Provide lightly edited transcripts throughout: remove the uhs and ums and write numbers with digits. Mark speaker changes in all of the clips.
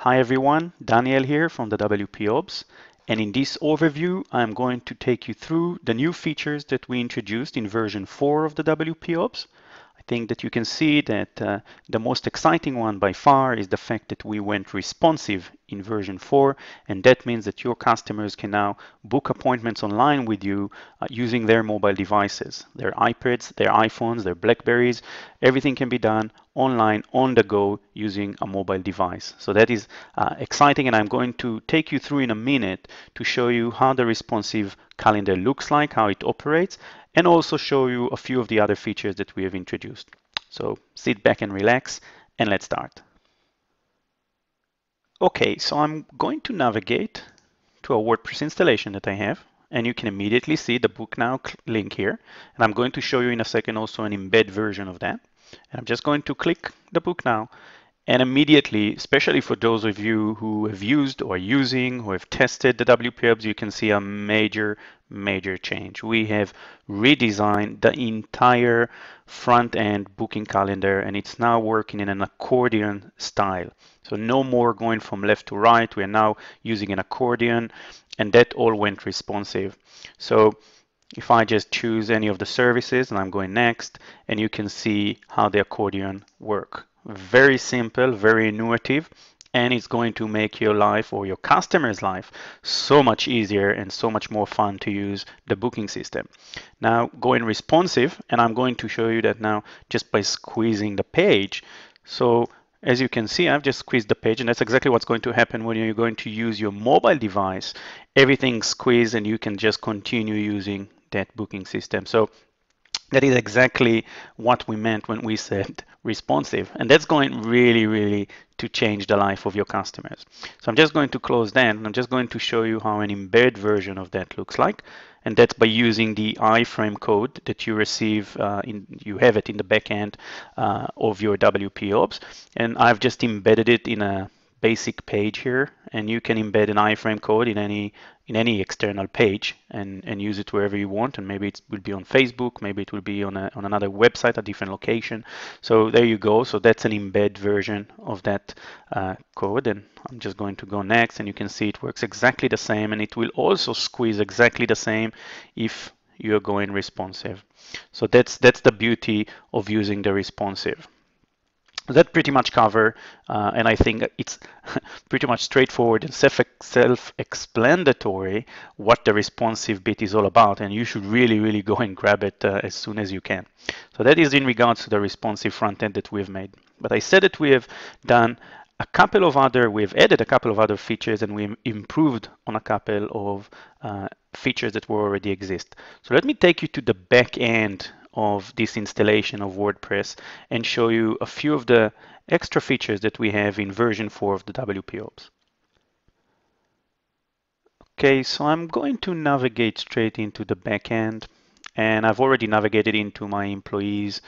Speaker 1: Hi everyone, Daniel here from the WP-OBS, and in this overview I'm going to take you through the new features that we introduced in version 4 of the WP-OBS. I think that you can see that the most exciting one by far is the fact that we went responsive in version 4, and that means that your customers can now book appointments online with you using their mobile devices, their iPads, their iPhones, their Blackberries. Everything can be done online on the go using a mobile device. So that is exciting, and I'm going to take you through in a minute to show you how the responsive calendar looks like, how it operates, and also show you a few of the other features that we have introduced. So sit back and relax, and let's start. Okay, so I'm going to navigate to a WordPress installation that I have, and you can immediately see the Book Now link here. And I'm going to show you in a second also an embed version of that. And I'm just going to click the Book Now, and immediately, especially for those of you who have used or are using, who have tested the WP-OBS, you can see a major change. We have redesigned the entire front-end booking calendar, and it's now working in an accordion style. So no more going from left to right. We are now using an accordion, and that all went responsive. So if I just choose any of the services and I'm going next, and you can see how the accordion work. Very simple, very intuitive, and it's going to make your life or your customer's life so much easier and so much more fun to use the booking system. Now going responsive, and I'm going to show you that now just by squeezing the page. So as you can see, I've just squeezed the page, and that's exactly what's going to happen when you're going to use your mobile device. Everything's squeezed, and you can just continue using that booking system. So that is exactly what we meant when we said responsive, and that's going really to change the life of your customers. So I'm just going to close that, and I'm just going to show you how an embed version of that looks like, and that's by using the iframe code that you receive. You have it in the backend of your WP-OBS, and I've just embedded it in a basic page here, and you can embed an iframe code in any external page and use it wherever you want. And maybe it will be on Facebook, maybe it will be on another website, a different location. So there you go. So that's an embed version of that code, and I'm just going to go next, and you can see it works exactly the same, and it will also squeeze exactly the same if you're going responsive. So that's the beauty of using the responsive. That pretty much cover, and I think it's pretty much straightforward and self-explanatory what the responsive bit is all about, and you should really go and grab it as soon as you can. So that is in regards to the responsive front end that we've made. But I said that we have done we've added a couple of other features, and we improved on a couple of features that were already exist. So let me take you to the back end of this installation of WordPress and show you a few of the extra features that we have in version 4 of the WP-OBS. Okay, so I'm going to navigate straight into the back end, and I've already navigated into my employees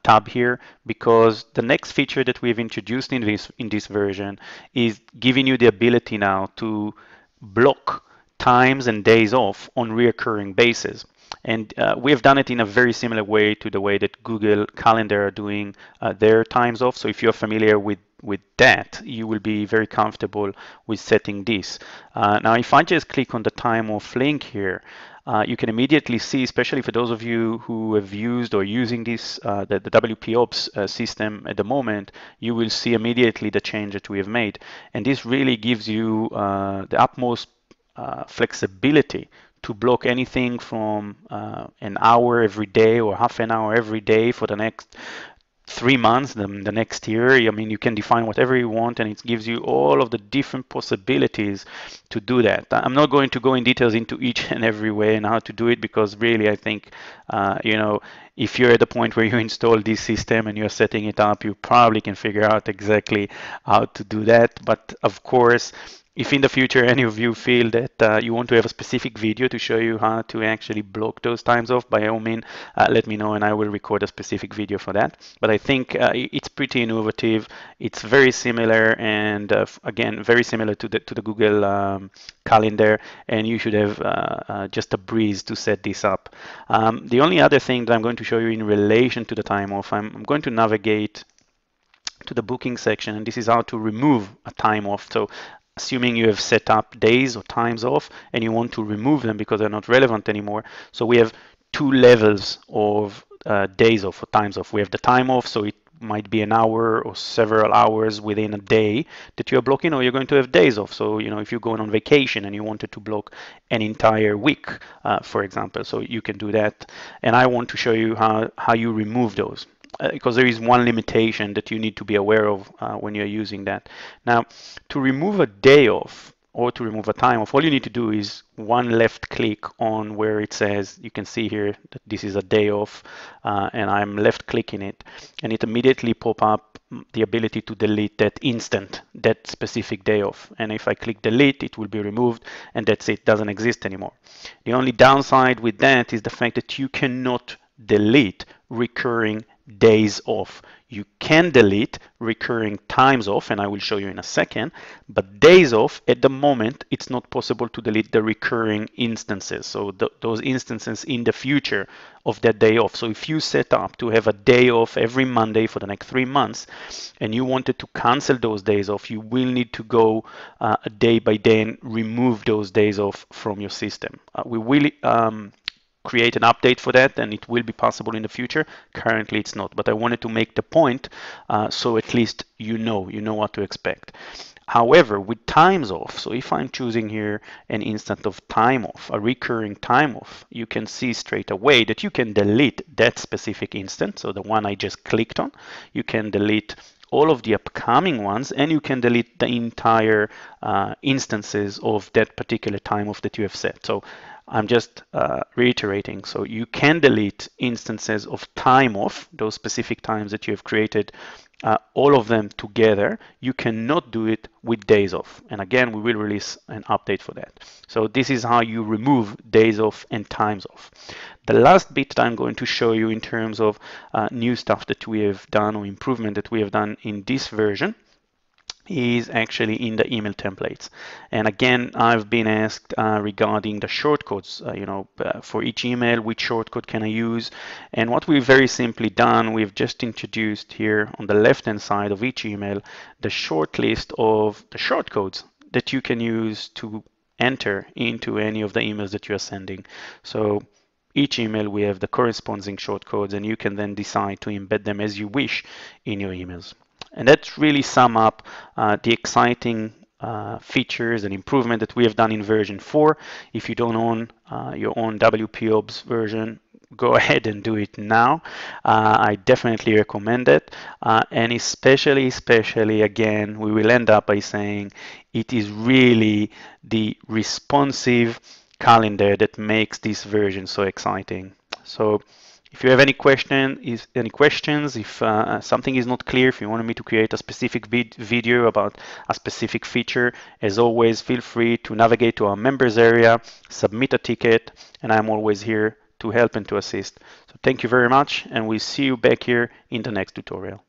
Speaker 1: tab here, because the next feature that we've introduced in this version is giving you the ability now to block times and days off on recurring basis. And we have done it in a very similar way to the way that Google Calendar are doing their times off. So if you're familiar with that, you will be very comfortable with setting this. Now, if I just click on the time off link here, you can immediately see, especially for those of you who have used or using this, the WP-OBS system at the moment, you will see immediately the change that we have made. And this really gives you the utmost flexibility to block anything from an hour every day or half an hour every day for the next 3 months, the next year. I mean, you can define whatever you want, and it gives you all of the different possibilities to do that. I'm not going to go in details into each and every way and how to do it, because really I think, if you're at the point where you install this system and you're setting it up, you probably can figure out exactly how to do that. But of course, if in the future any of you feel that you want to have a specific video to show you how to actually block those times off, by all means, let me know, and I will record a specific video for that. But I think it's pretty innovative. It's very similar, and again, very similar to the Google Calendar, and you should have just a breeze to set this up. The only other thing that I'm going to show you in relation to the time off, I'm going to navigate to the booking section, and this is how to remove a time off. So assuming you have set up days or times off and you want to remove them because they're not relevant anymore. So we have two levels of days off or times off. We have the time off, so it might be an hour or several hours within a day that you're blocking, or you're going to have days off. So, if you're going on vacation and you wanted to block an entire week, for example, so you can do that. And I want to show you how you remove those. Because there is one limitation that you need to be aware of when you're using that. Now, to remove a day off or to remove a time off, all you need to do is one left click on where it says, you can see here that this is a day off, and I'm left clicking it, and it immediately pop up the ability to delete that instant, that specific day off. And if I click delete, it will be removed, and that's it, doesn't exist anymore. The only downside with that is the fact that you cannot delete recurring days off. You can delete recurring times off, and I will show you in a second, but days off, at the moment, it's not possible to delete the recurring instances. So those instances in the future of that day off. So if you set up to have a day off every Monday for the next 3 months, and you wanted to cancel those days off, you will need to go a day by day and remove those days off from your system. We will create an update for that, and it will be possible in the future. Currently it's not, but I wanted to make the point so at least you know what to expect. However, with times off, so if I'm choosing here an instant of time off, a recurring time off, you can see straight away that you can delete that specific instant, so the one I just clicked on. You can delete all of the upcoming ones, and you can delete the entire instances of that particular time off that you have set. So I'm just reiterating. So you can delete instances of time off, those specific times that you have created, all of them together. You cannot do it with days off. And again, we will release an update for that. So this is how you remove days off and times off. The last bit that I'm going to show you in terms of new stuff that we have done, or improvement that we have done in this version, is actually in the email templates. And again, I've been asked regarding the shortcodes, for each email, which shortcode can I use? And what we've very simply done, we've just introduced here on the left-hand side of each email, the short list of the shortcodes that you can use to enter into any of the emails that you are sending. So each email, we have the corresponding shortcodes, and you can then decide to embed them as you wish in your emails. And that really sum up the exciting features and improvement that we have done in version 4. If you don't own your own WP-OBS version, go ahead and do it now. I definitely recommend it. And especially again, we will end up by saying it is really the responsive calendar that makes this version so exciting. So if you have any questions, if something is not clear, if you wanted me to create a specific video about a specific feature, as always, feel free to navigate to our members area, submit a ticket, and I'm always here to help and to assist. So thank you very much, and we'll see you back here in the next tutorial.